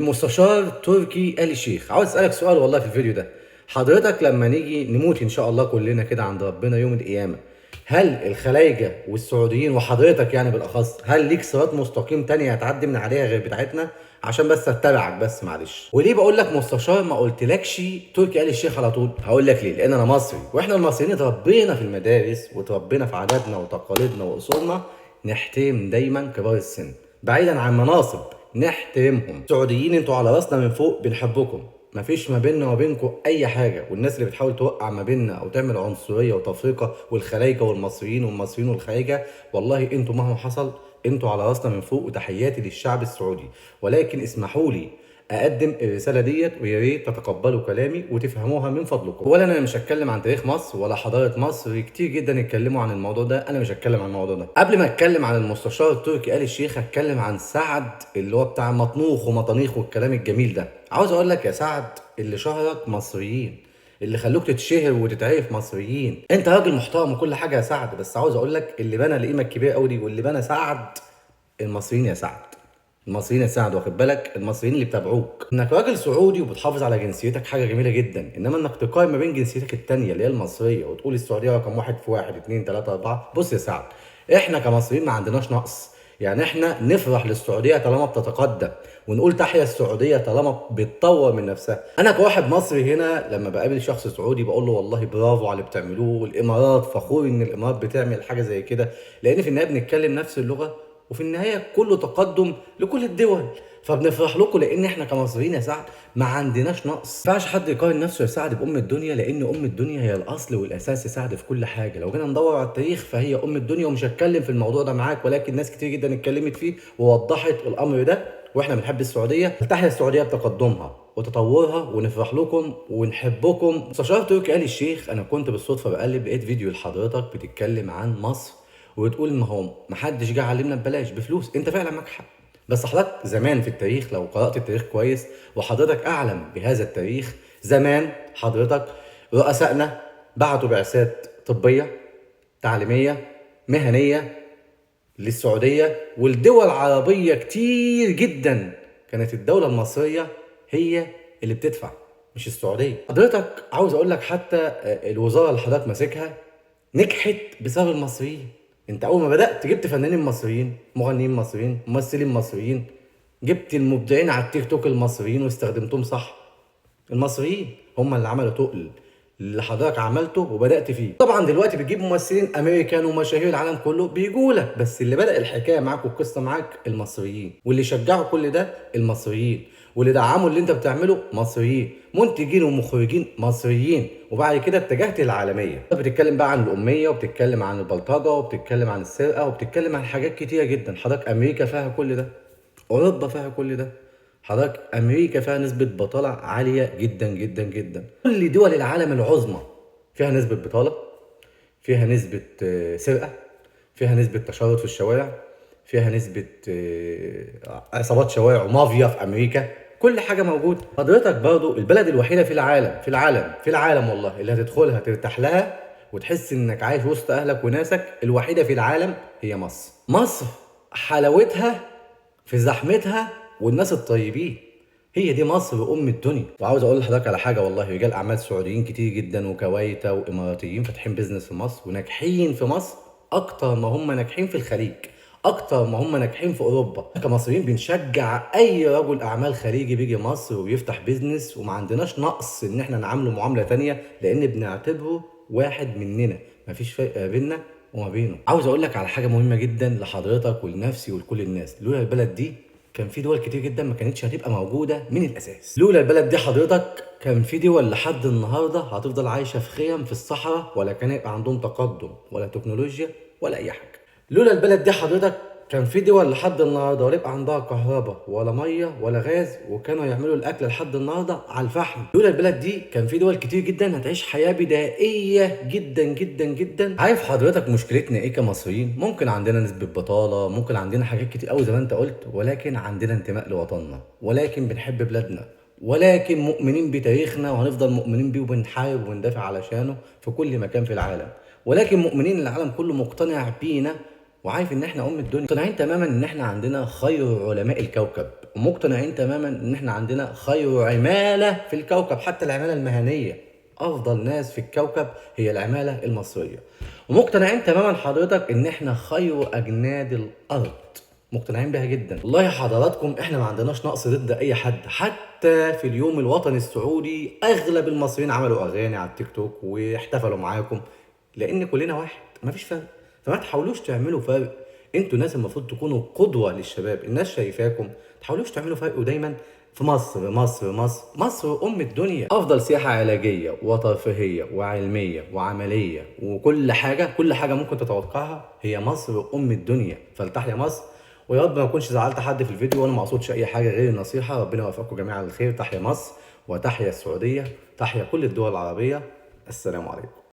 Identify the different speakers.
Speaker 1: المستشار تركي آل الشيخ عاوز اسالك سؤال والله في الفيديو ده. حضرتك لما نيجي نموت ان شاء الله كلنا كده عند ربنا يوم القيامه، هل الخلايجه والسعوديين وحضرتك يعني بالاخص، هل ليك صراط مستقيم تانية هتعدي من عليها غير بتاعتنا؟ عشان بس اتبعك بس معلش. وليه بقول لك مستشار ما قلتلكش تركي آل الشيخ على طول؟ هقول لك ليه. لان انا مصري، واحنا المصريين اتربينا في المدارس وتربينا في عاداتنا وتقاليدنا واصولنا نحترم دايما كبار السن بعيدا عن مناصب، نحترمهم. السعوديين انتوا على راسنا من فوق، بنحبكم، مفيش ما بيننا وما بينكم اي حاجه. والناس اللي بتحاول توقع ما بيننا او تعمل عنصريه وتفرقه والخلايجه والمصريين والمصريين والخلايجه، والله انتوا مهما حصل انتوا على راسنا من فوق. وتحياتي للشعب السعودي. ولكن اسمحوا لي اقدم الرساله ديت، ويا ريت تتقبلوا كلامي وتفهموها من فضلكم. اولا انا مش هتكلم عن تاريخ مصر ولا حضاره مصر، كتير جدا اتكلموا عن الموضوع ده، انا مش هتكلم عن الموضوع ده. قبل ما اتكلم عن المستشار تركي آل الشيخ هتكلم عن سعد اللي هو بتاع مطنوخ ومطانيخ والكلام الجميل ده. عاوز اقول لك يا سعد، اللي شهرك مصريين، اللي خلوك تتشهر وتتعرف مصريين. انت راجل محترم وكل حاجه يا سعد، بس عاوز اقول لك اللي بنى القيمه الكبيره قوي دي واللي بنى سعد المصريين يا سعد. المصريين يساعدوا، واخد بالك؟ المصريين اللي بتابعوك. انك راجل سعودي وبتحافظ على جنسيتك حاجه جميله جدا، انما انك تقارن ما بين جنسيتك التانيه اللي هي المصريه وتقول السعوديه رقم واحد في واحد اتنين تلاته اربعه. بص يا سعد، احنا كمصريين ما عندناش نقص. يعني احنا نفرح للسعوديه طالما بتتقدم، ونقول تحيا السعوديه طالما بتطور من نفسها. انا كواحد مصري هنا لما بقابل شخص سعودي بقول له والله برافو على اللي بتعملوه، والامارات فخور ان الامارات بتعمل حاجه زي كده، لان في النهايه بنتكلم نفس اللغه، وفي النهايه كله تقدم لكل الدول. فبنفرح لكم لان احنا كمصريين يا سعد ما عندناش نقص. ما ينفعش حد يقارن نفسه يا سعد بام الدنيا، لان ام الدنيا هي الاصل والاساس يا سعد في كل حاجه. لو جينا ندور على التاريخ فهي ام الدنيا، ومش هتكلم في الموضوع ده معاك، ولكن ناس كتير جدا اتكلمت فيه ووضحت الامر ده. واحنا بنحب السعوديه، تحيا السعوديه بتقدمها وتطورها، ونفرح لكم ونحبكم. مستشار تركي آل الشيخ، انا كنت بالصدفه بقلب لقيت فيديو لحضرتك بتتكلم عن مصر وتقول ما هو محدش جه علمنا ببلاش بفلوس. انت فعلا معاك حق، بس حضرتك زمان في التاريخ لو قرأت التاريخ كويس، وحضرتك اعلم بهذا التاريخ، زمان حضرتك رؤسائنا بعتوا بعثات طبية تعليمية مهنية للسعودية والدول عربية كتير جدا. كانت الدولة المصرية هي اللي بتدفع مش السعودية. حضرتك عاوز اقول لك حتى الوزارة اللي حضرتك ماسكها نجحت بسبب المصريين. انت اول ما بدأت جبت فنانين مصريين، مغنيين مصريين، ممثلين مصريين، جبت المبدعين على التيك توك المصريين واستخدمتهم صح. المصريين هم اللي عملوا تقل اللي حضرتك عملته وبدأت فيه. طبعا دلوقتي بتجيب ممثلين امريكان ومشاهير العالم كله بيجوا لك، بس اللي بدأ الحكايه معاك والقصه معاك المصريين، واللي شجعوا كل ده المصريين، واللي دعموا اللي انت بتعمله مصريين، منتجين ومخرجين مصريين. وبعد كده اتجهت للعالميه، بتتكلم بقى عن الاميه، وبتتكلم عن البلطجه، وبتتكلم عن السرقه، وبتتكلم عن حاجات كتيره جدا. حضرتك امريكا فيها كل ده، اوروبا فيها كل ده، حضرتك امريكا فيها نسبه بطاله عاليه جدا جدا جدا. كل دول العالم العظمى فيها نسبه بطاله، فيها نسبه سرقه، فيها نسبه تشرد في الشوارع، فيها نسبه عصابات شوارع ومافيا في امريكا. كل حاجه موجوده. حضرتك برضو البلد الوحيده في العالم في العالم والله اللي هتدخلها ترتاح لها وتحس انك عايش وسط اهلك وناسك، الوحيده في العالم هي مصر. مصر حلاوتها في زحمتها والناس الطيبين. هي دي مصر ام الدنيا. وعاوز اقول لحضرتك على حاجه، والله رجال اعمال سعوديين كتير جدا وكويتا واماراتيين فاتحين بيزنس في مصر وناجحين في مصر اكتر ما هم ناجحين في الخليج، اكتر ما هم ناجحين في اوروبا. كمصريين بنشجع اي رجل اعمال خليجي بيجي مصر وبيفتح بيزنس، وما عندناش نقص ان احنا نعامله معامله تانية، لان بنعتبره واحد مننا، مفيش فرق بيننا وما بينه. عاوز اقول لك على حاجه مهمه جدا لحضرتك ولنفسي ولكل الناس. لولا البلد دي كان في دول كتير جدا ما كانتش هتبقى موجوده من الاساس. لولا البلد دي حضرتك كان في دول لحد النهارده هتفضل عايشه في خيم في الصحراء، ولا كان يبقى عندهم تقدم ولا تكنولوجيا ولا اي حاجه. لولا البلد دي حضرتك كان في دول لحد النهارده ولا يبقى عندها كهرباء ولا ميه ولا غاز، وكانوا يعملوا الاكل لحد النهارده على الفحم. لولا البلد دي كان في دول كتير جدا هتعيش حياه بدائيه جدا جدا جدا. عارف حضرتك مشكلتنا ايه كمصريين؟ ممكن عندنا نسبه بطاله، ممكن عندنا حاجات كتير قوي زي ما انت قلت، ولكن عندنا انتماء لوطننا، ولكن بنحب بلادنا، ولكن مؤمنين بتاريخنا وهنفضل مؤمنين بيه وبنحارب وندافع علشانه في كل مكان في العالم. ولكن مؤمنين ان العالم كله مقتنع بينا وعارف ان احنا الدنيا، مقتنعين تماما ان احنا عندنا خير علماء الكوكب، ومقتنعين تماما ان احنا عندنا خير عمالة في الكوكب، حتى العمالة المهنية افضل ناس في الكوكب هي العمالة المصرية. ومقتنعين تماما حضرتك ان احنا خير اجناد الارض، مقتنعين بيها جدا. والله يا حضراتكم احنا ما عندناش نقص ضد اي حد، حتى في اليوم الوطني السعودي اغلب المصريين عملوا اغاني على التيك توك واحتفلوا معاكم، لان كلنا واحد مفيش فرق. فما تحاولوش تعملوا فرق، انتوا ناس المفروض تكونوا قدوة للشباب، الناس شايفاكم، ما تحاولوش تعملوا فرق. ودايما في مصر مصر مصر مصر ام الدنيا، افضل سياحة علاجية وترفيهية وعلمية وعملية وكل حاجة، كل حاجة ممكن تتوقعها هي مصر ام الدنيا. فلتحيا مصر. ويا رب ما اكونش زعلت حد في الفيديو، وانا ما اقصدش اي حاجة غير النصيحة. ربنا يوفقكم جميعا على الخير. تحيا مصر وتحيا السعودية، تحيا كل الدول العربية. السلام عليكم.